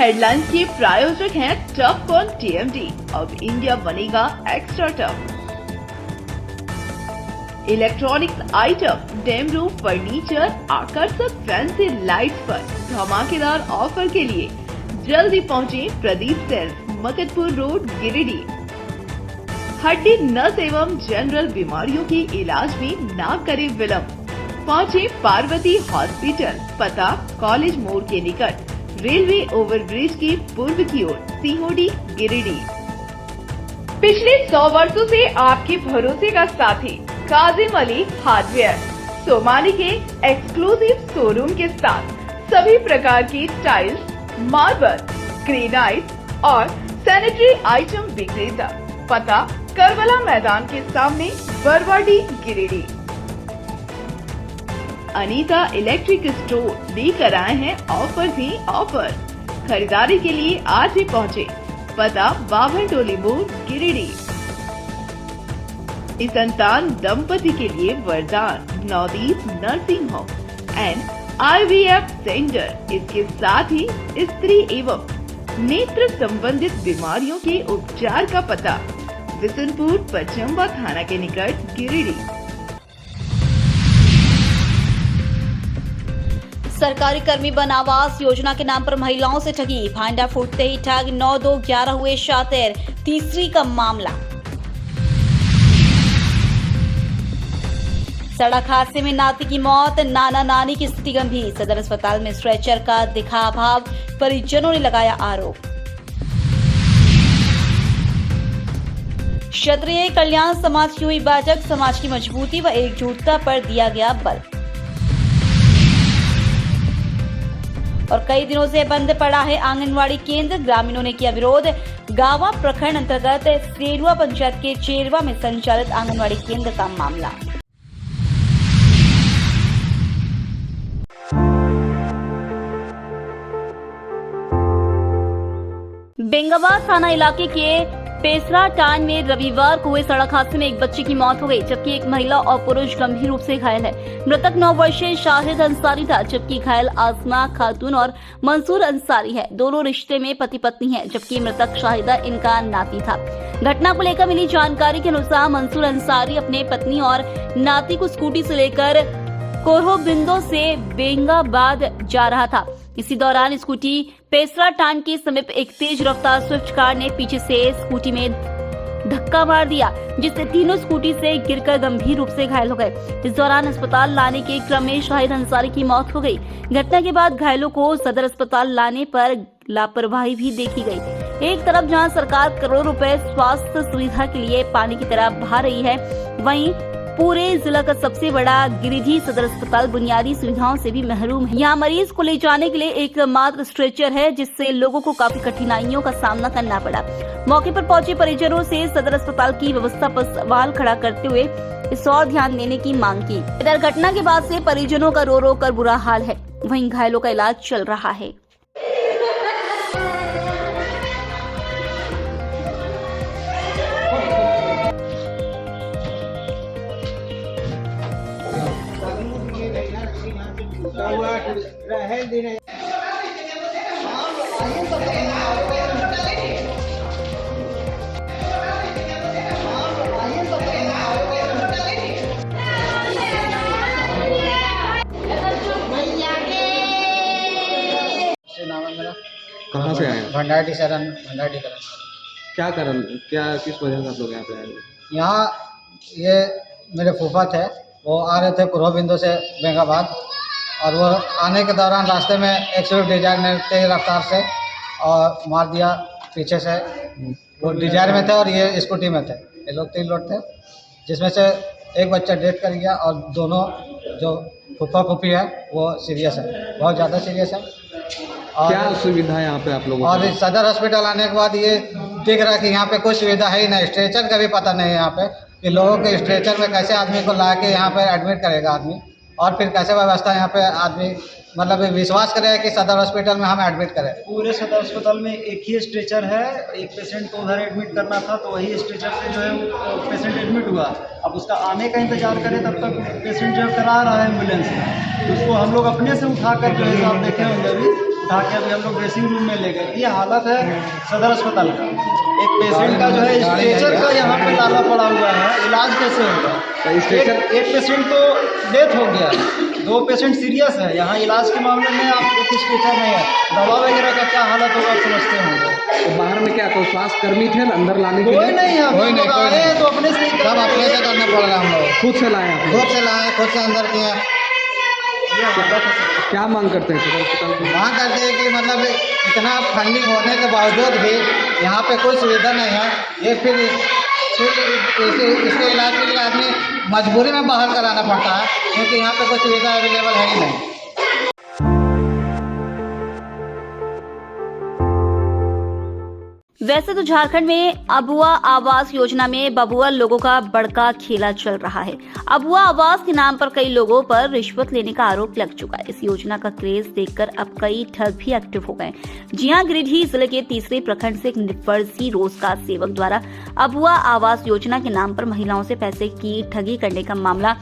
Headlines के प्रायोजक हैं टफ कॉन TMT। अब इंडिया बनेगा extra tough. Electronics item, dam roof furniture, आकर्षक फैंसी लाइट्स पर धमाकेदार ऑफर के लिए जल्दी पहुंचे प्रदीप सेल्स, मकतपुर रोड, गिरिडीह। हड्डी, नस एवं जनरल बीमारियों के इलाज में ना करे विलंब। पहुंचे पार्वती हॉस्पिटल, पता कॉलेज मोड़ के निकट, रेलवे ओवरब्रिज के पूर्व की ओर, सीहोडी, गिरिडीह। पिछले 100 वर्षों से आपके भरोसे का साथी काजिम अली हार्डवेयर, सोमानी के एक्सक्लूसिव शोरूम के साथ सभी प्रकार की टाइल्स, मार्बल, ग्रेनाइट और सैनिटरी आइटम विक्रेता। पता करबला मैदान के सामने, बरवाडी, गिरिडीह। अनीता इलेक्ट्रिक स्टोर लेकर आए हैं ऑफर ही ऑफर। खरीदारी के लिए आज ही पहुंचे। पता बाभन टोली मोड़, गिरिडीह। इस संतान दंपति के लिए वरदान Navdeep nursing home and IVF centre. इसके साथ ही स्त्री एवं नेत्र संबंधित बीमारियों के उपचार का पता बिशनपुर, पचम्बा थाना के निकट, गिरिडीह। सरकारी कर्मी बन आवास योजना के नाम पर महिलाओं से ठगी, भांडा फूटते ही ठग 9-2-11 हुए शातिर। तीसरी का मामला। सड़क हादसे में नाती की मौत, नाना नानी की स्थिति गंभीर। सदर अस्पताल में स्ट्रेचर का दिखा अभाव, परिजनों ने लगाया आरोप। क्षत्रिय कल्याण समाज की हुई बैठक, समाज की मजबूती व एकजुटता पर दिया गया बल। और कई दिनों से बंद पड़ा है आंगनवाड़ी केंद्र, ग्रामीणों ने किया विरोध। गावा प्रखंड अंतर्गत सेरुआ पंचायत के चेरवा में संचालित आंगनवाड़ी केंद्र का मामला। बेंगाबाद थाना इलाके के पेसरा टान में रविवार को हुए सड़क हादसे में एक बच्चे की मौत हो गई, जबकि एक महिला और पुरुष गंभीर रूप से घायल है। मृतक 9 वर्षीय शाहिद अंसारी था, जबकि घायल आसमा खातून और मंसूर अंसारी है। दोनों रिश्ते में पति पत्नी हैं, जबकि मृतक शाहिदा इनका नाती था। घटना को लेकर मिली जानकारी के अनुसार मंसूर अंसारी अपने पत्नी और नाती को स्कूटी से लेकर कोरहोबिंदो से बेंगाबाद जा रहा था। इसी दौरान स्कूटी पेसरा टान के समीप एक तेज रफ्तार स्विफ्ट कार ने पीछे से स्कूटी में धक्का मार दिया, जिससे तीनों स्कूटी से गिरकर गंभीर रूप से घायल हो गए। इस दौरान अस्पताल लाने के क्रम में शाहिद अंसारी की मौत हो गई। घटना के बाद घायलों को सदर अस्पताल लाने पर लापरवाही भी देखी गई। एक तरफ जहां सरकार करोड़ों रुपए स्वास्थ्य सुविधा के लिए पानी की तरह बहा रही है, वहीं पूरे जिला का सबसे बड़ा गिरिडीह सदर अस्पताल बुनियादी सुविधाओं से भी महरूम है। यहाँ मरीज को ले जाने के लिए एकमात्र स्ट्रेचर है, जिससे लोगों को काफी कठिनाइयों का सामना करना पड़ा। मौके पर पहुंचे परिजनों से सदर अस्पताल की व्यवस्था पर सवाल खड़ा करते हुए इस और ध्यान देने की मांग की। इधर घटना के बाद से परिजनों का रो रो कर बुरा हाल है, वहीं घायलों का इलाज चल रहा है। कहाँ से आए हैं? भंडारी शरण, भंडारी करण। क्या कारण, क्या किस वजह से आप लोग यहाँ पे आए हैं? यहाँ ये मेरे फूफा थे, वो आ रहे थे कोरहोबिंदो से बेंगाबाद, और वो आने के दौरान रास्ते में एक स्विफ्ट डिजायर ने तेज रफ्तार से और मार दिया पीछे से। वो डिजायर में थे और ये स्कूटी में थे। ये लोग 3 लोग थे, जिसमें से एक बच्चा डेथ कर गया और दोनों जो फूफा फूफी है वो सीरियस है, बहुत ज़्यादा सीरियस है। और क्या सुविधा है यहाँ पे आप लोगों को? और सदर हॉस्पिटल आने के बाद ये दिख रहा है कि यहाँ पे कोई सुविधा है ही नहीं। स्ट्रेचर का भी पता नहीं है यहाँ पे कि लोगों के स्ट्रेचर में कैसे आदमी को ला के यहाँ पे एडमिट करेगा आदमी, और फिर कैसे व्यवस्था यहाँ पे आदमी मतलब विश्वास करे कि सदर हॉस्पिटल में हम एडमिट करें। पूरे सदर अस्पताल में एक ही स्ट्रेचर है। एक पेशेंट को उधर एडमिट करना था तो वही स्ट्रेचर से जो है पेशेंट एडमिट हुआ। अब उसका आने का इंतजार करें तब तक पेशेंट जो करा रहा है एम्बुलेंस में, तो उसको हम लोग अपने से उठाकर जो है आप देखे होंगे अभी उठा के अभी हम लोग ड्रेसिंग रूम में ले गए। ये हालत है सदर अस्पताल का। एक पेशेंट का जो है स्ट्रेचर का यहाँ पे ताला पड़ा हुआ है, इलाज कैसे होगा? एक पेशेंट तो डेथ हो गया, 2 पेशेंट सीरियस है। यहाँ इलाज के मामले में आप एक स्ट्रेचर नहीं है, दवा वगैरह का क्या हालत होगा आप समझते होंगे। तो बाहर में क्या तो स्वास्थ्य कर्मी थे ना अंदर लाने के लिए? कोई नहीं है, कोई नहीं, आ रहे हैं तो अपने से सब अपने से करना पड़ रहा है। हम लोग खुद से लाए आप? खुद से लाए, खुद से अंदर किए। क्या मांग करते हैं सदर अस्पताल की? मांग करते हैं कि मतलब इतना फंडिंग होने के बावजूद भी यहाँ पे कोई सुविधा नहीं है। ये फिर इसके इलाज के लिए आदमी मजबूरी में बाहर कराना पड़ता है, क्योंकि यहाँ पे कोई सुविधा अवेलेबल है ही नहीं। वैसे तो झारखंड में अबुआ आवास योजना में बबुआ लोगों का बड़का खेला चल रहा है। अबुआ आवास के नाम पर कई लोगों पर रिश्वत लेने का आरोप लग चुका है। इस योजना का क्रेज देखकर अब कई ठग भी एक्टिव हो गए। जी हां, गिरिडीह जिले के तीसरे प्रखंड से एक फर्जी रोजगार सेवक द्वारा अबुआ आवास योजना के नाम पर महिलाओं से पैसे की ठगी करने का मामला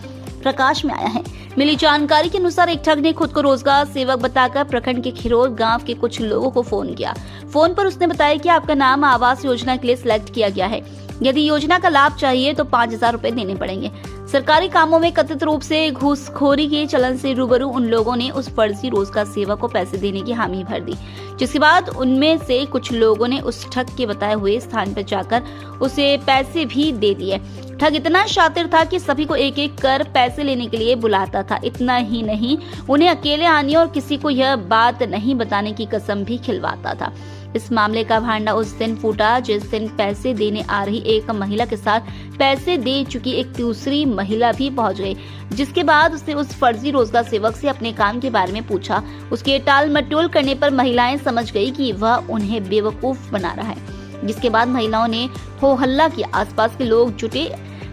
प्रकाश में आया है। मिली जानकारी के अनुसार एक ठग ने खुद को रोजगार सेवक बताकर प्रखंड के खिरोल गांव के कुछ लोगों को फोन किया। फोन पर उसने बताया कि आपका नाम आवास योजना के लिए सिलेक्ट किया गया है, यदि योजना का लाभ चाहिए तो 5,000 रुपए देने पड़ेंगे। सरकारी कामों में कथित रूप से घूसखोरी के चलन से रूबरू उन लोगों ने उस फर्जी रोजगार सेवक को पैसे देने की हामी भर दी, जिसके बाद उनमें से कुछ लोगों ने उस ठग के बताए हुए स्थान पर जाकर उसे पैसे भी दे दिए। ठग इतना शातिर था कि सभी को एक एक कर पैसे लेने के लिए बुलाता था। इतना ही नहीं, उन्हें अकेले आने और किसी को यह बात नहीं बताने की कसम भी खिलवाता था। इस मामले का भांडा उस दिन फूटा जिस दिन पैसे देने आ रही एक महिला के साथ पैसे दे चुकी एक दूसरी महिला भी पहुंच गई, जिसके बाद उसने उस फर्जी रोजगार सेवक से अपने काम के बारे में पूछा। उसके टाल मटोल करने पर महिलाएं समझ गई कि वह उन्हें बेवकूफ बना रहा है, जिसके बाद महिलाओं ने हो हल्ला किया। आसपास के लोग जुटे,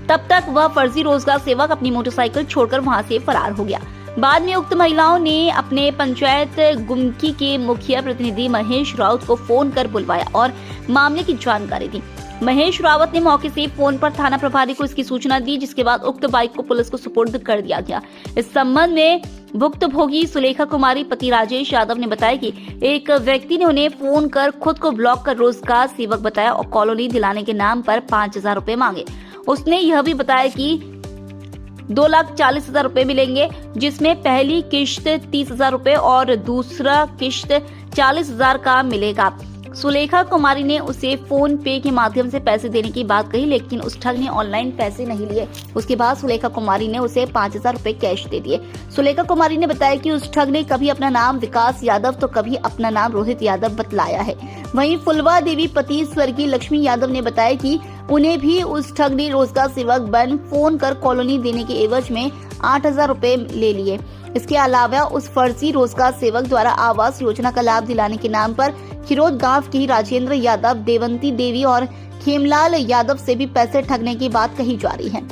तब तक वह फर्जी रोजगार सेवक अपनी मोटरसाइकिल छोड़कर वहां से फरार हो गया। बाद में उक्त महिलाओं ने अपने पंचायत गुमकी के मुखिया प्रतिनिधि महेश राउत को फोन कर बुलवाया और मामले की जानकारी दी। महेश रावत ने मौके से फोन पर थाना प्रभारी को इसकी सूचना दी, जिसके बाद उक्त बाइक को पुलिस को सुपुर्द कर दिया गया। इस संबंध में भुक्तभोगी सुलेखा कुमारी पति राजेश यादव ने बताया कि एक व्यक्ति ने उन्हें फोन कर खुद को ब्लॉक कर रोजगार सेवक बताया और कॉलोनी दिलाने के नाम पर 5,000 रुपए मांगे। उसने यह भी बताया कि 2,40,000 रुपए मिलेंगे, जिसमें पहली किश्त 30,000 रुपए और दूसरा किश्त 40,000 का मिलेगा। सुलेखा कुमारी ने उसे फोन पे के माध्यम से पैसे देने की बात कही, लेकिन उस ठग ने ऑनलाइन पैसे नहीं लिए। उसके बाद सुलेखा कुमारी ने उसे 5,000 रुपए कैश दे दिए। सुलेखा कुमारी ने बताया कि उस ठग ने कभी अपना नाम विकास यादव तो कभी अपना नाम रोहित यादव बतलाया है। वहीं फुलवा देवी पति स्वर्गीय लक्ष्मी यादव ने बताया कि उन्हें भी उस ठग ने रोजगार सेवक बन फोन कर कॉलोनी देने के एवज में 8,000 रुपए ले लिए। इसके अलावा उस फर्जी रोजगार सेवक द्वारा आवास योजना का लाभ दिलाने के नाम पर खिरोद गांव के राजेंद्र यादव, देवंती देवी और खेमलाल यादव से भी पैसे ठगने की बात कही जा रही है।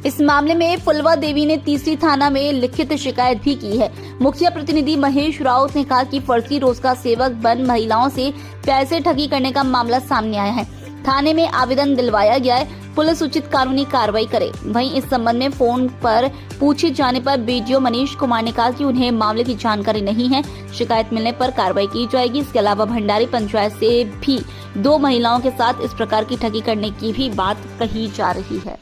इस मामले में फुलवा देवी ने तीसरी थाना में लिखित शिकायत भी की है। मुखिया प्रतिनिधि महेश राउत ने कहा कि फर्जी रोजगार सेवक बन महिलाओं से पैसे ठगी करने का मामला सामने आया है। थाने में आवेदन दिलवाया गया है, पुलिस उचित कानूनी कार्रवाई करे। वहीं इस संबंध में फोन पर पूछे जाने पर बीडीओ मनीष कुमार ने कहा कि उन्हें मामले की जानकारी नहीं है, शिकायत मिलने पर कार्रवाई की जाएगी। इसके अलावा भंडारी पंचायत से भी 2 महिलाओं के साथ इस प्रकार की ठगी करने की भी बात कही जा रही है।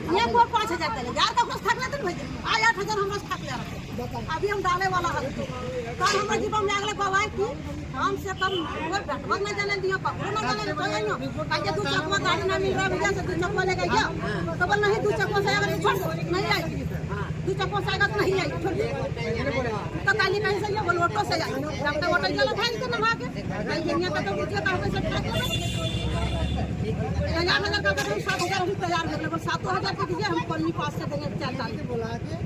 ये को 5,000 चले यार का कुछ थक लेते नहीं आ 8,000 हम थक ले रहे। अभी हम डाले वाला है कल हमरा जीवन में अगले गवाह की हम से कम वो डटवा ना जाने दिया पकड़ो ना जाने तो जानो काजे 2 चकवा गाड़ी ना मिल रहा भैया से 2 चकवा लेके गया तो बोल नहीं 2 चकवा से अगर छोड़ नहीं आई 2 चकवा से आएगा तो नहीं आई छोड़ तो काली कहीं से ये बोल ऑटो से आई जब तक ऑटो चला भाई के नहा के कहीं का तो मुझे कहां से ठक ले 1,000 का करें 7,000 हम तैयार कर ले 7,000 के दीजिए हम कॉलोनी पास से देंगे 4 के बोला के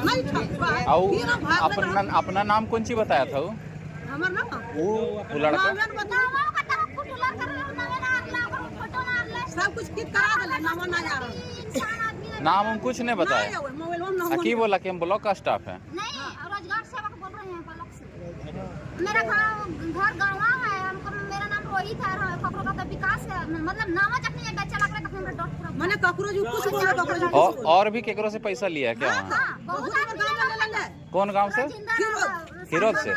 नहीं ठगवा। अपना नाम कौन सी बताया था वो? हमर नाम वो लड़का सब कुछ कित करा दले नाम ना जा रहा नाम हम कुछ नहीं बताया। की बोला कि हम ब्लॉक का स्टाफ है? नहीं, रोजगार सेवक बोल रहे हैं ब्लॉक से। मेरा घर गाँव है, मेरा नाम वही था ककरो का तो विकास है मतलब नाम जखनी ये बेचा लग रहा तखनी में डॉट पूरा मैंने ककरो जो कुछ बोला ककरो जो और भी केकरो से पैसा लिया क्या वहाँ? हां बहुत गांव में ले कौन गांव से? खीरोद से।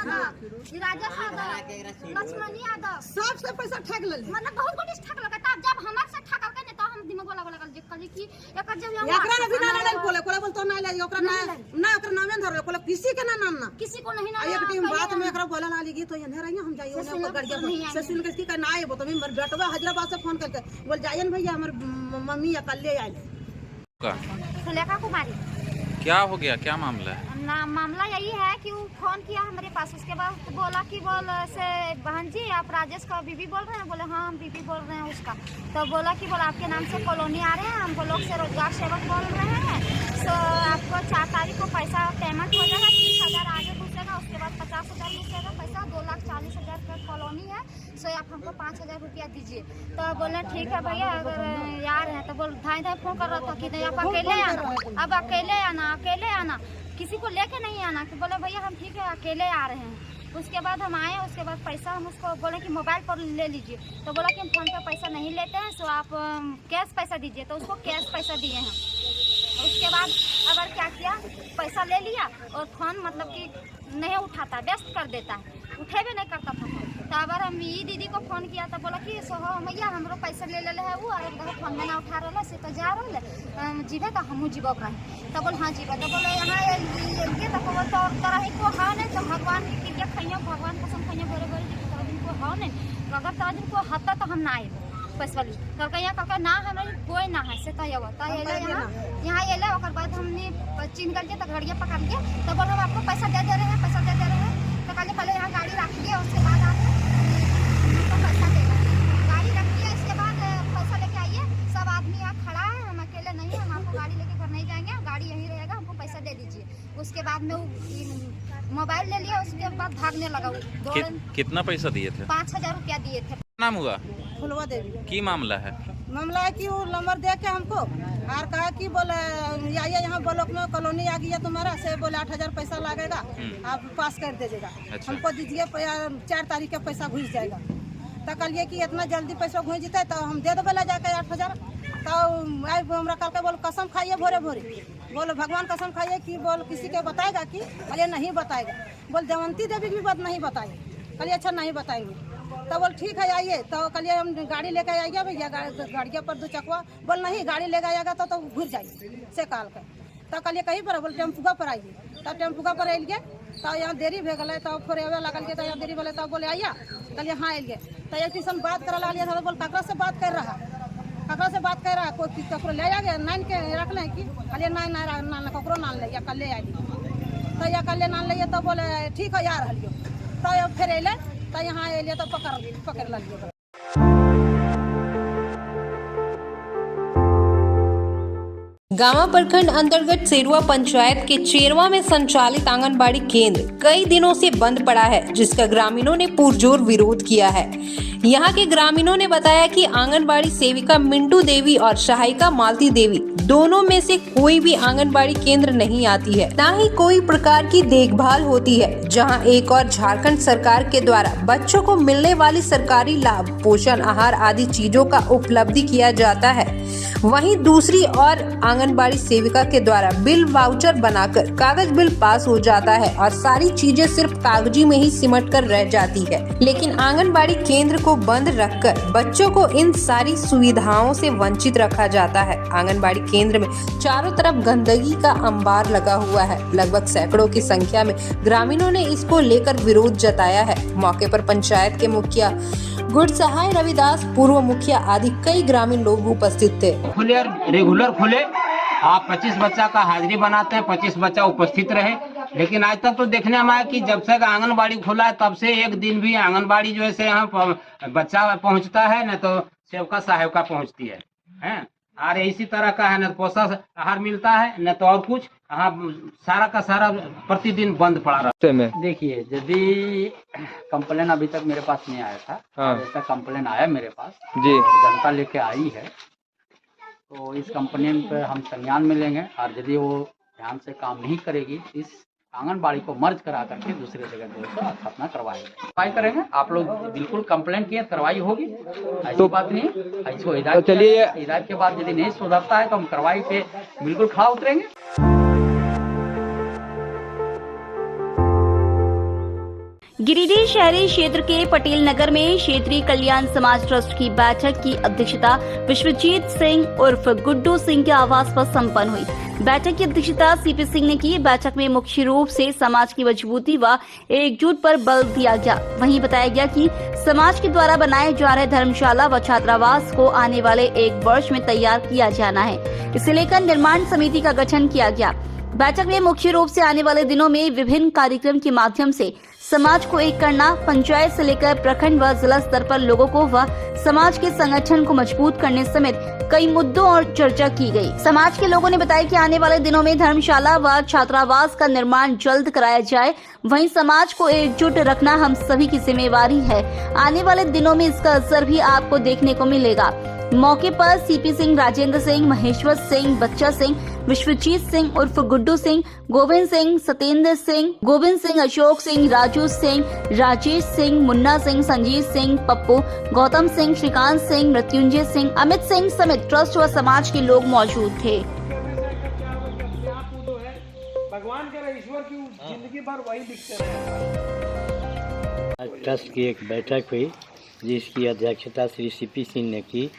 राजेश यादव लक्ष्मण यादव सबसे पैसा ठग ले मतलब बहुत कोटिस ठग लगा तब जब हमर से ठग के ने तो हम दिमाग वाला लगा जे कली की एकर जब हम एकरा ने भी ना ले कोले कोले बोल तो ना ले ओकरा ना ओकरा नाम धर कोले किसी के ना नाम ना किसी को नहीं ना एक टीम बात में एकरा बोला ना लगी तो ये रही हम जाइए ओने गड़िया से सुन के की का ना आए वो तो मेरे बेटवा हैदराबाद से फोन करके बोल जाइए भैया हमर मम्मी अकेले आई सुलेखा कुमारी क्या हो गया, क्या मामला है? ना मामला यही है कि वो फोन किया हमारे पास, उसके बाद तो बोला कि बोल से बहन जी आप राजेश का बीबी बोल रहे हैं? बोले हाँ हम बीबी बोल रहे हैं उसका। तो बोला कि बोला आपके नाम से कॉलोनी आ रहे हैं, हम वो लोग से रोजगार सेवक बोल रहे हैं, तो आपको 4 तारीख को पैसा पेमेंट हो जाएगा, 30,000 आगे घुसेगा, उसके बाद 50,000 घुसेगा पैसा, 2,40,000 का कॉलोनी है, सो आप हमको 5,000 रुपया दीजिए। तो बोले ठीक है भैया अगर यार है तो बोल धाई फोन कर रहा था कि नहीं आप अकेले आना, अब अकेले आना किसी को लेके नहीं आना। कि बोले भैया हम ठीक है अकेले आ रहे हैं। उसके बाद हम आए, उसके बाद पैसा हम उसको बोले कि मोबाइल पर ले लीजिए, तो बोला कि हम फोन पे पैसा नहीं लेते हैं, सो आप कैश पैसा दीजिए, तो उसको कैश पैसा दिए हैं। उसके बाद अगर क्या किया पैसा ले लिया और फोन मतलब कि नहीं उठाता, व्यस्त कर देता है, उठे भी नहीं करता था फोन। तो अगर हम ये दीदी को फोन किया तो बोला कि सोहो भैया हमरो पैसा ले ले है वो, और फोन में ना उठा रहा से तो जा रहा जीवे तो हमू जीव रहे। तो बोल हाँ जीवे, तो बोले यहाँ ये तो बोल तो और तरह को हाँ नहीं, तो भगवान की क्रिया खाइए, भगवान कसम खाइए भोरे भोरे तरह दिन को हाँ नहीं, तो अगर तरह दिन को हत्ता तो हम ना आए पैसा वाली तो यहाँ कह ना हमारे कोई ना है से तो यहाँ ये ले। और बाद हमने चिन्ह करके तो घड़िया पकड़ लिया, तो बोल हम आपको पैसा दे रहे हैं, पैसा दे रहे हैं। तो पहले यहाँ गाड़ी रखिए, उसके बाद आप हमको पैसा देगा। गाड़ी रखिए, इसके बाद पैसा लेके आइए, सब आदमी यहाँ खड़ा है, हम अकेले नहीं है, हम आपको गाड़ी लेके घर नहीं जाएंगे, गाड़ी यहीं रहेगा, हमको पैसा दे दीजिए। उसके बाद में मोबाइल ले लिया, उसके बाद भागने लगा। कितना पैसा दिए थे? 5,000 रुपया दिए थे। नाम हुआ फुलवा देवी। की मामला है? मामला है कि वो नंबर दे के हमको और कहा कि बोले आइए यहाँ ब्लॉक में कॉलोनी आ गई तुम्हारा से, बोले 8,000 पैसा लगेगा, आप पास कर दीजिएगा। अच्छा। हमको दीजिए 4 तारीख का पैसा घुस जाएगा। तो कहिए कि इतना जल्दी पैसा घुस जीते तो हम दे देवे जाके 8,000। तो हमारा कल के बोल कसम खाइए भोरे भोरे, बोलो भगवान कसम खाइए कि बोल किसी के बताएगा कि? अरे नहीं बताएगा। बोल जयंती देवी की बात नहीं बताएगी। कहिए अच्छा नहीं बताएंगे। तो बोल ठीक है आइए। तो कलिए हम गाड़ी लेकर आइए भैया, गाड़िया पर 2 चकवा। बोल नहीं गाड़ी लेकर आएगा तो घुस जाइए से काल के। तो कलिए कहीं पर बोल टेम्पुआ पर आइए। तो टेम्पुआ पर आइए तो यहाँ देरी भे गए, तो फिर आवे लगल के तो यहाँ देरी बोले, तो बोले आइया। कलिए हाँ आइए। तो एक टीसन बात करा लिया था, बोल ककरा से बात कर रहा, ककरा से बात कर रहा, कोई ककरो ले आ गया नान के रख लें कि? कलिए ना ककरो नान ले कल ले आई। तो या कल नान लिये तो बोले ठीक है यार हलियो। तो फिर अले तो यहाँ अलिए तो पकड़ लिये। गामा प्रखंड अंतर्गत सेरुआ पंचायत के चेरवा में संचालित आंगनबाड़ी केंद्र कई दिनों से बंद पड़ा है, जिसका ग्रामीणों ने पुरजोर विरोध किया है। यहाँ के ग्रामीणों ने बताया कि आंगनबाड़ी सेविका मिंटू देवी और सहायिका मालती देवी दोनों में से कोई भी आंगनबाड़ी केंद्र नहीं आती है, ना ही कोई प्रकार की देखभाल होती है। जहाँ एक और झारखंड सरकार के द्वारा बच्चों को मिलने वाली सरकारी लाभ, पोषण आहार आदि चीजों का उपलब्धि किया जाता है, वहीं दूसरी और आंगनबाड़ी सेविका के द्वारा बिल वाउचर बनाकर कागज बिल पास हो जाता है और सारी चीजें सिर्फ कागजी में ही सिमट कर रह जाती है। लेकिन आंगनबाड़ी केंद्र को बंद रखकर बच्चों को इन सारी सुविधाओं से वंचित रखा जाता है। आंगनबाड़ी केंद्र में चारों तरफ गंदगी का अंबार लगा हुआ है। लगभग सैकड़ों की संख्या में ग्रामीणों ने इसको लेकर विरोध जताया है। मौके पर पंचायत के मुखिया गुड़सहाय रविदास, पूर्व मुखिया आदि कई ग्रामीण लोग उपस्थित थे। खुले रेगुलर खुले, आप 25 बच्चा का हाजिरी बनाते हैं, 25 बच्चा उपस्थित रहे। लेकिन आज तक तो देखने में आया कि जब से आंगनबाड़ी खुला है तब से एक दिन भी आंगनबाड़ी जो है यहाँ बच्चा पहुँचता है न तो सेवका सहायिका पहुँचती है। और इसी तरह का है न पोषण आहार मिलता है न तो और कुछ। हाँ, सारा का सारा प्रतिदिन बंद पड़ा रहा। देखिए यदि कंप्लेन अभी तक मेरे पास नहीं आया था, हाँ। ऐसा कंप्लेन आया मेरे पास जी, जनता लेके आई है, तो इस कंप्लेन पे हम संज्ञान में लेंगे और यदि वो ध्यान से काम नहीं करेगी इस आंगनबाड़ी को मर्ज करा करके दूसरे जगह जो है स्थापना करवाएंगे। कार्रवाई करेंगे। आप लोग बिल्कुल कंप्लेंट किए, कार्रवाई होगी, ऐसी बात नहीं। इसको हिदायत चलिए, हिदायत के बाद यदि नहीं सुधरता है तो हम कार्रवाई पे बिल्कुल खड़ा उतरेंगे। गिरिडीह शहरी क्षेत्र के पटेल नगर में क्षेत्रीय कल्याण समाज ट्रस्ट की बैठक की अध्यक्षता विश्वजीत सिंह उर्फ गुड्डू सिंह के आवास पर संपन्न हुई। बैठक की अध्यक्षता सीपी सिंह ने की। बैठक में मुख्य रूप से समाज की मजबूती व एकजुट पर बल दिया गया। वहीं बताया गया कि समाज के द्वारा बनाए जा रहे धर्मशाला व छात्रावास को आने वाले 1 वर्ष में तैयार किया जाना है। इसे लेकर निर्माण समिति का गठन किया गया। बैठक में मुख्य रूप से आने वाले दिनों में विभिन्न कार्यक्रम के माध्यम से समाज को एक करना, पंचायत से लेकर प्रखंड व जिला स्तर पर लोगों को व समाज के संगठन को मजबूत करने समेत कई मुद्दों और चर्चा की गई। समाज के लोगों ने बताया कि आने वाले दिनों में धर्मशाला व छात्रावास का निर्माण जल्द कराया जाए। वहीं समाज को एकजुट रखना हम सभी की जिम्मेवारी है। आने वाले दिनों में इसका असर भी आपको देखने को मिलेगा। मौके पर सीपी सिंह, राजेंद्र सिंह, महेश्वर सिंह, बच्चा सिंह, विश्वजीत सिंह उर्फ गुड्डू सिंह, गोविंद सिंह, सत्येंद्र सिंह, गोविंद सिंह, अशोक सिंह, राजू सिंह, राजेश सिंह, मुन्ना सिंह, संजीत सिंह, पप्पू, गौतम सिंह, श्रीकांत सिंह, मृत्युंजय सिंह, अमित सिंह समेत ट्रस्ट व समाज के लोग मौजूद थे। भगवान करे ईश्वर की जिंदगी भर वही दिखते रहे। ट्रस्ट की एक बैठक हुई जिसकी अध्यक्षता श्री सीपी सिंह ने की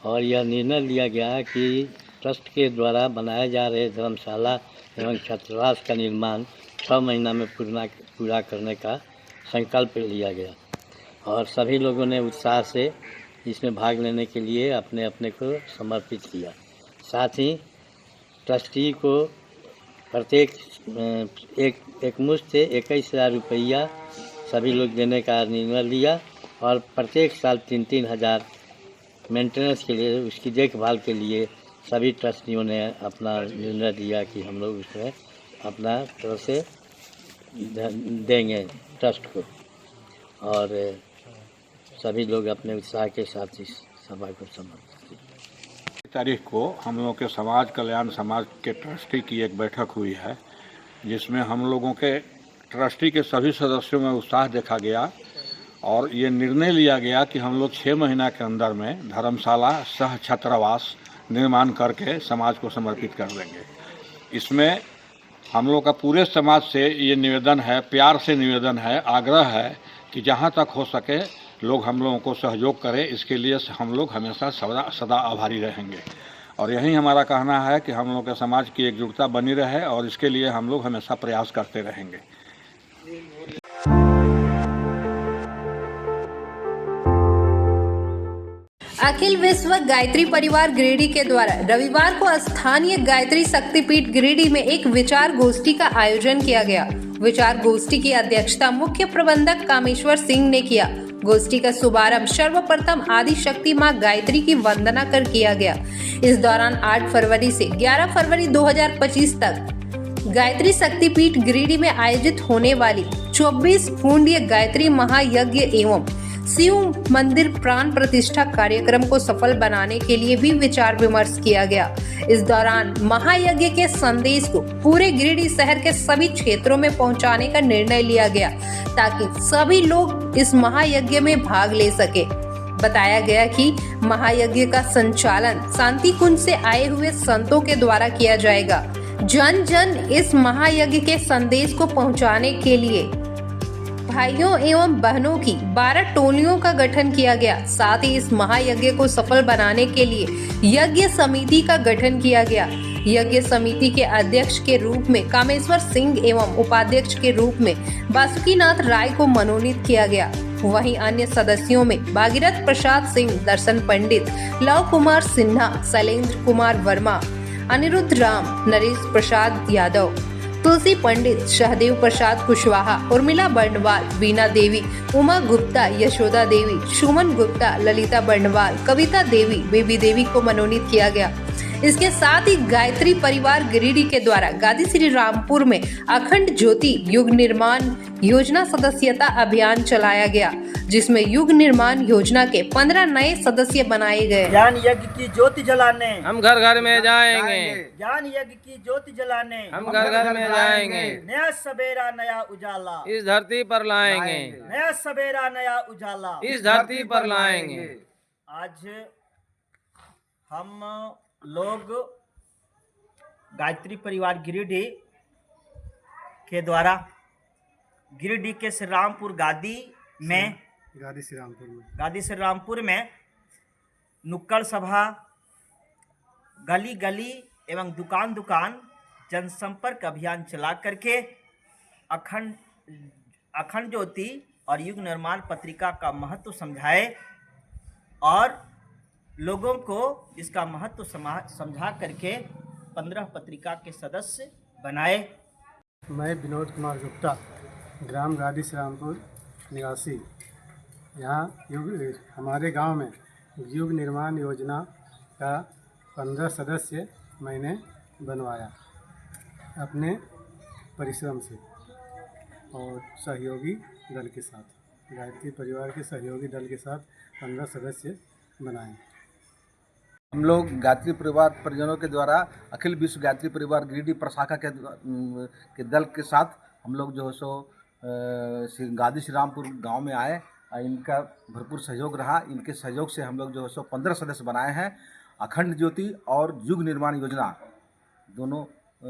और यह निर्णय लिया गया कि ट्रस्ट के द्वारा बनाए जा रहे धर्मशाला एवं छात्रावास का निर्माण 6 महीना में पूरा करने का संकल्प लिया गया और सभी लोगों ने उत्साह से इसमें भाग लेने के लिए अपने अपने को समर्पित किया। साथ ही ट्रस्टी को प्रत्येक एक मुश्त से 21,000 रुपया सभी लोग देने का निर्णय लिया और प्रत्येक साल 3-3 हज़ार मेंटेनेंस के लिए, उसकी देखभाल के लिए सभी ट्रस्टियों ने अपना निर्णय दिया कि हम लोग उसमें अपना तरफ से देंगे ट्रस्ट को और सभी लोग अपने उत्साह के साथ इस सभा को समर्पित किया। तारीख को हम लोग के समाज कल्याण समाज के ट्रस्टी की एक बैठक हुई है जिसमें हम लोगों के ट्रस्टी के सभी सदस्यों में उत्साह देखा गया और ये निर्णय लिया गया कि हम लोग 6 महीना के अंदर में धर्मशाला सह छात्रावास निर्माण करके समाज को समर्पित कर देंगे। इसमें हम लोग का पूरे समाज से ये निवेदन है, प्यार से निवेदन है, आग्रह है कि जहाँ तक हो सके लोग हम लोगों को सहयोग करें। इसके लिए हम लोग हमेशा सदा आभारी रहेंगे और यही हमारा कहना है कि हम लोग के समाज की एकजुटता बनी रहे और इसके लिए हम लोग हमेशा प्रयास करते रहेंगे। अखिल विश्व गायत्री परिवार गिरिडीह के द्वारा रविवार को स्थानीय गायत्री शक्तिपीठ गिरिडीह में एक विचार गोष्ठी का आयोजन किया गया। विचार गोष्ठी की अध्यक्षता मुख्य प्रबंधक कामेश्वर सिंह ने किया। गोष्ठी का शुभारंभ सर्वप्रथम आदि शक्ति मां गायत्री की वंदना कर किया गया। इस दौरान 8 फरवरी से 11 फरवरी 2025 तक गायत्री शक्तिपीठ गिरिडीह में आयोजित होने वाली 24 फूंडीय गायत्री महायज्ञ एवं शिव मंदिर प्राण प्रतिष्ठा कार्यक्रम को सफल बनाने के लिए भी विचार विमर्श किया गया। इस दौरान महायज्ञ के संदेश को पूरे गिरिडीह शहर के सभी क्षेत्रों में पहुंचाने का निर्णय लिया गया ताकि सभी लोग इस महायज्ञ में भाग ले सके। बताया गया कि महायज्ञ का संचालन शांति कुंज से आए हुए संतों के द्वारा किया जाएगा। जन जन इस महायज्ञ के संदेश को पहुंचाने के लिए भाइयों एवं बहनों की 12 टोलियों का गठन किया गया। साथ ही इस महायज्ञ को सफल बनाने के लिए यज्ञ समिति का गठन किया गया। यज्ञ समिति के अध्यक्ष के रूप में कामेश्वर सिंह एवं उपाध्यक्ष के रूप में बासुकीनाथ राय को मनोनीत किया गया। वहीं अन्य सदस्यों में भागीरथ प्रसाद सिंह, दर्शन पंडित, लव कुमार सिन्हा, शैलेंद्र कुमार वर्मा, अनिरुद्ध राम, नरेश प्रसाद यादव, तुलसी पंडित, सहदेव प्रसाद कुशवाहा, उर्मिला बर्णवाल, बीना देवी, उमा गुप्ता, यशोदा देवी, सुमन गुप्ता, ललिता बर्णवाल, कविता देवी, बेबी देवी को मनोनीत किया गया। इसके साथ ही गायत्री परिवार गिरिडीह के द्वारा गादी श्री रामपुर में अखंड ज्योति युग निर्माण योजना सदस्यता अभियान चलाया गया, जिसमें युग निर्माण योजना के 15 नए सदस्य बनाए गए। ज्ञान यज्ञ की ज्योति जलाने हम घर घर में जाएंगे, ज्ञान यज्ञ की ज्योति जलाने हम घर घर में जाएंगे, नया सवेरा नया उजाला इस धरती पर लाएंगे, नया सवेरा नया उजाला इस धरती पर लाएंगे। आज हम लोग गायत्री परिवार गिरिडीह के द्वारा गिरिडीह के श्री रामपुर गादी श्री रामपुर में नुक्कड़ सभा, गली गली एवं दुकान दुकान जनसंपर्क अभियान चला करके अखंड ज्योति और युग निर्माण पत्रिका का महत्व समझाए और लोगों को इसका महत्व समझा करके 15 पत्रिका के सदस्य बनाए। मैं विनोद कुमार गुप्ता, ग्राम गादी श्री रामपुर निवासी। यहाँ हमारे गांव में युग निर्माण योजना का 15 सदस्य मैंने बनवाया अपने परिश्रम से और सहयोगी दल के साथ, गायत्री परिवार के सहयोगी दल के साथ 15 सदस्य बनाए। हम लोग गायत्री परिवार परिजनों के द्वारा अखिल विश्व गायत्री परिवार गिरिडीह प्रशाखा के दल के साथ हम लोग जो है सो गादी श्री रामपुर गाँव में आए। इनका भरपूर सहयोग रहा। इनके सहयोग से हम लोग जो है सो 15 सदस्य बनाए हैं। अखंड ज्योति और युग निर्माण योजना दोनों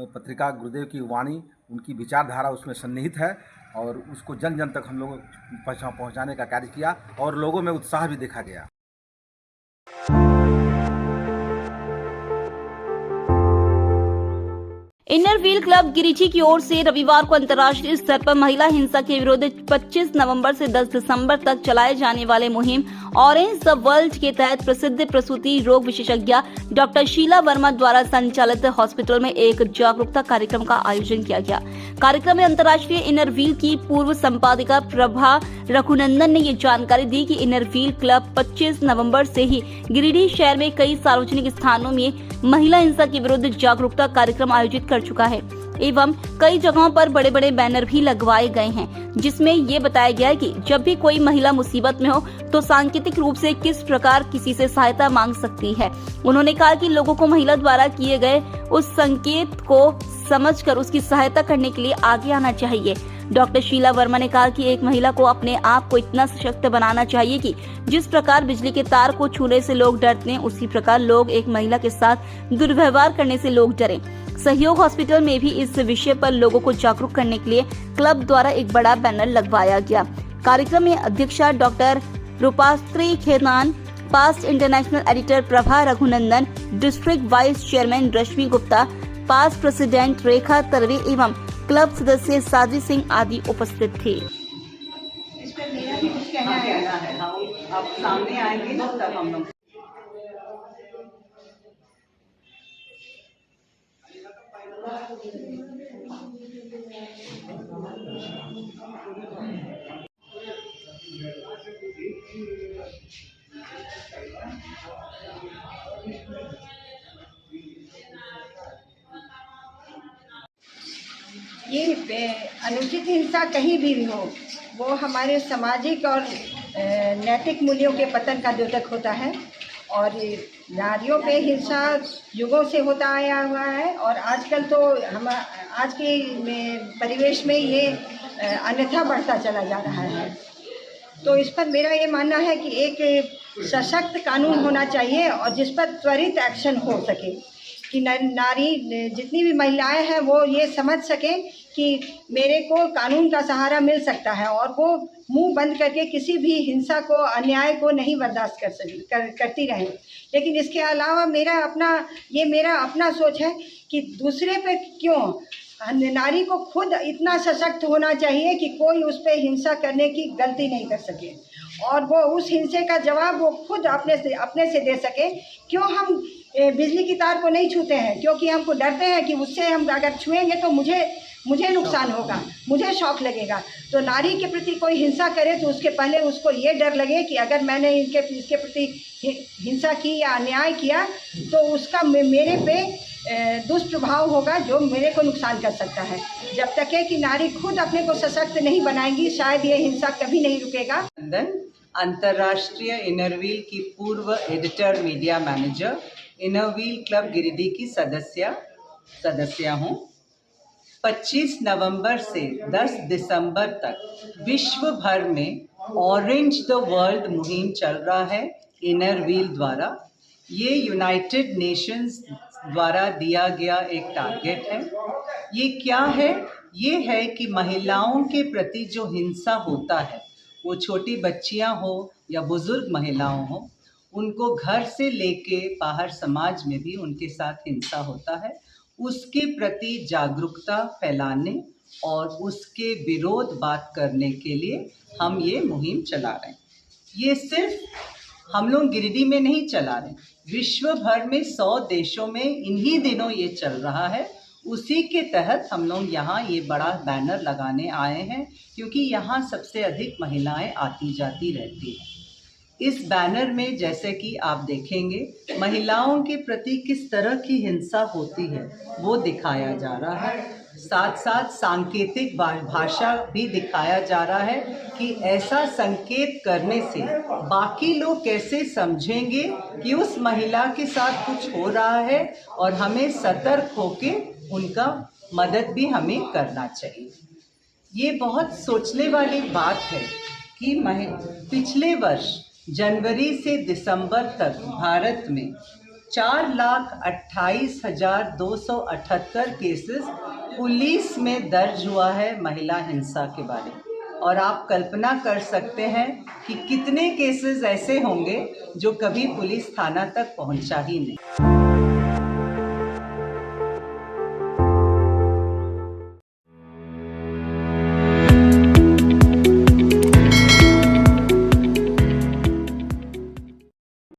पत्रिका गुरुदेव की वाणी, उनकी विचारधारा उसमें सन्निहित है और उसको जन जन तक हम लोग पहुँचाने का कार्य किया और लोगों में उत्साह भी देखा गया। इनर व्हील क्लब गिरिडीह की ओर से रविवार को अंतर्राष्ट्रीय स्तर पर महिला हिंसा के विरुद्ध 25 नवंबर से 10 दिसंबर तक चलाए जाने वाले मुहिम ऑरेंज द वर्ल्ड के तहत प्रसिद्ध प्रसूति रोग विशेषज्ञ डॉक्टर शीला वर्मा द्वारा संचालित हॉस्पिटल में एक जागरूकता कार्यक्रम का आयोजन किया गया। कार्यक्रम में अंतर्राष्ट्रीय इनर व्हील की पूर्व संपादिका प्रभा रघुनंदन ने ये जानकारी दी कि इनर व्हील क्लब 25 नवंबर से ही गिरिडीह शहर में कई सार्वजनिक स्थानों में महिला हिंसा के विरुद्ध जागरूकता कार्यक्रम आयोजित कर चुका है एवं कई जगहों पर बड़े बड़े बैनर भी लगवाए गए हैं, जिसमें ये बताया गया है कि जब भी कोई महिला मुसीबत में हो तो सांकेतिक रूप से किस प्रकार किसी से सहायता मांग सकती है। उन्होंने कहा कि लोगों को महिला द्वारा किए गए उस संकेत को समझकर उसकी सहायता करने के लिए आगे आना चाहिए। डॉक्टर शीला वर्मा ने कहा कि एक महिला को अपने आप को इतना सशक्त बनाना चाहिए कि जिस प्रकार बिजली के तार को छूने से लोग डरते हैं, उसी प्रकार लोग एक महिला के साथ दुर्व्यवहार करने से लोग डरें। सहयोग हॉस्पिटल में भी इस विषय पर लोगों को जागरूक करने के लिए क्लब द्वारा एक बड़ा बैनर लगवाया गया। कार्यक्रम में अध्यक्षा doctor Rupashree Khetan, past international editor Prabha Raghunandan, district vice chairman Rashmi Gupta, past president Rekha Tarve एवं क्लब सदस्य साजी सिंह आदि उपस्थित थे। इस पर मेरा भी कुछ कहना है। आप सामने आएंगे ना तब हम लोग ये अनुचित हिंसा कहीं भी हो, वो हमारे सामाजिक और नैतिक मूल्यों के पतन का द्योतक होता है और नारियों पे हिंसा युगों से होता आया हुआ है और आजकल तो हम आज के परिवेश में ये अन्यथा बढ़ता चला जा रहा है। तो इस पर मेरा ये मानना है कि एक सशक्त कानून होना चाहिए और जिस पर त्वरित एक्शन हो सके कि नारी जितनी भी महिलाएं हैं वो ये समझ सकें कि मेरे को कानून का सहारा मिल सकता है और वो मुंह बंद करके किसी भी हिंसा को, अन्याय को नहीं बर्दाश्त करती रहें। लेकिन इसके अलावा मेरा अपना सोच है कि दूसरे पे क्यों, नारी को खुद इतना सशक्त होना चाहिए कि कोई उस पर हिंसा करने की गलती नहीं कर सके और वो उस हिंसे का जवाब वो खुद अपने से दे सके। क्यों हम बिजली की तार को नहीं छूते हैं? क्योंकि हमको डरते हैं कि उससे हम अगर छुएंगे तो मुझे मुझे नुकसान होगा, मुझे शौक लगेगा। तो नारी के प्रति कोई हिंसा करे तो उसके पहले उसको ये डर लगे कि अगर मैंने इसके प्रति हिंसा की या अन्याय किया तो उसका मेरे पे दुष्प्रभाव होगा जो मेरे को नुकसान कर सकता है। जब तक है कि नारी खुद अपने को सशक्त नहीं बनाएगी, शायद ये हिंसा कभी नहीं रुकेगा। अंतर्राष्ट्रीय इनरव्हील की पूर्व editor media manager, Inner Wheel club Giridih की सदस्य हूँ। 25 नवंबर से 10 दिसंबर तक विश्व भर में ऑरेंज द वर्ल्ड मुहिम चल रहा है इनरव्हील द्वारा। ये यूनाइटेड नेशंस द्वारा दिया गया एक टारगेट है। ये क्या है? ये है कि महिलाओं के प्रति जो हिंसा होता है, वो छोटी बच्चियां हो या बुजुर्ग महिलाओं हो, उनको घर से लेके बाहर समाज में भी उनके साथ हिंसा होता है, उसके प्रति जागरूकता फैलाने और उसके विरोध बात करने के लिए हम ये मुहिम चला रहे हैं। ये सिर्फ हम लोग गिरिडीह में नहीं चला रहे, विश्व भर में 100 देशों में इन्हीं दिनों ये चल रहा है। उसी के तहत हम लोग यहाँ ये बड़ा बैनर लगाने आए हैं, क्योंकि यहाँ सबसे अधिक महिलाएं आती जाती रहती हैं। इस बैनर में जैसे कि आप देखेंगे, महिलाओं के प्रति किस तरह की हिंसा होती है वो दिखाया जा रहा है। साथ साथ सांकेतिक भाषा भी दिखाया जा रहा है कि ऐसा संकेत करने से बाकी लोग कैसे समझेंगे कि उस महिला के साथ कुछ हो रहा है और हमें सतर्क होके उनका मदद भी हमें करना चाहिए। ये बहुत सोचने वाली बात है कि पिछले वर्ष जनवरी से दिसंबर तक भारत में 4,28,278 केसेस पुलिस में दर्ज हुआ है महिला हिंसा के बारे में। और आप कल्पना कर सकते हैं कि कितने केसेस ऐसे होंगे जो कभी पुलिस थाना तक पहुंचा ही नहीं।